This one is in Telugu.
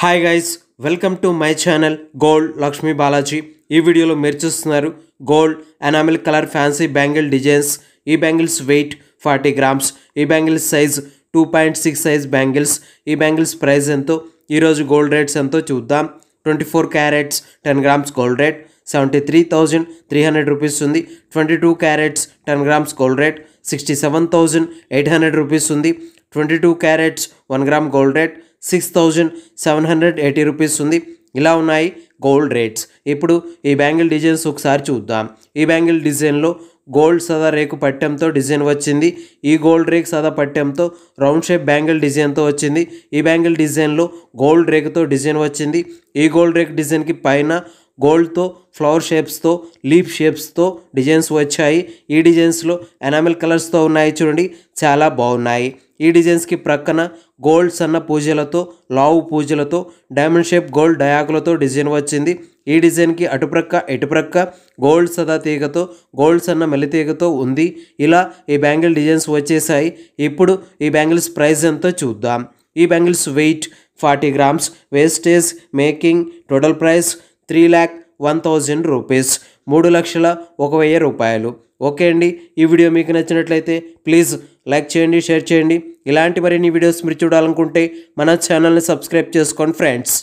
Hi guys, welcome to my channel gold Lakshmi Balaji. ఈ వీడియోలో మీరు చూస్తున్నారు gold enamel colour fancy bangle designs. ఈ బ్యాంగిల్స్ వెయిట్ 40 గ్రామ్స్. ఈ బ్యాంగిల్స్ సైజ్ 2.6 సైజ్ బ్యాంగిల్స్. ఈ బ్యాంగిల్స్ ప్రైస్ ఎంతో, ఈరోజు గోల్డ్ రేట్స్ ఎంతో చూద్దాం. 24 carats 10 grams gold rate 73,300 rupees ఉంది. 22 carats 10 grams gold rate 67,800 rupees ఉంది. 22 carats 1 gram gold rate 6,780 rupees ఉంది. ఇలా ఉన్నాయి గోల్డ్ రేట్స్. ఇప్పుడు ఈ బ్యాంగిల్ డిజైన్స్ ఒకసారి చూద్దాం. ఈ బ్యాంగిల్ డిజైన్లో గోల్డ్ సదా రేకు పట్టెంతో డిజైన్ వచ్చింది. ఈ గోల్డ్ రేక్ సదా పట్టెంతో రౌండ్ షేప్ బ్యాంగిల్ డిజైన్తో వచ్చింది. ఈ బ్యాంగిల్ డిజైన్లో గోల్డ్ రేకుతో డిజైన్ వచ్చింది. ఈ గోల్డ్ రేక్ డిజైన్కి పైన గోల్డ్తో ఫ్లవర్ షేప్స్తో లీఫ్ షేప్స్తో డిజైన్స్ వచ్చాయి. ఈ డిజైన్స్లో ఎనామిల్ కలర్స్తో ఉన్నాయి, చూడండి చాలా బాగున్నాయి. ఈ డిజైన్స్కి ప్రక్కన గోల్డ్ సన్న పూజలతో లావు పూజలతో డైమండ్ షేప్ గోల్డ్ డయాకులతో డిజైన్ వచ్చింది. ఈ డిజైన్కి అటుప్రక్క ఇటుప్రక్క గోల్డ్ సదా తీగతో గోల్డ్ సన్న మెల్లితీగతో ఉంది. ఇలా ఈ బ్యాంగిల్ డిజైన్స్ వచ్చేసాయి. ఇప్పుడు ఈ బ్యాంగిల్స్ ప్రైస్ ఎంతో చూద్దాం. ఈ bangles weight 40 grams. Wastage making total price 3,01,000 rupees, 3,01,000 రూపాయలు. ఓకే అండి, ఈ వీడియో మీకు నచ్చినట్లయితే ప్లీజ్ లైక్ చేయండి, షేర్ చేయండి. ఇలాంటి మరిన్ని వీడియోస్ మీరు చూడాలనుకుంటే మన ఛానల్ని సబ్స్క్రైబ్ చేసుకోండి ఫ్రెండ్స్.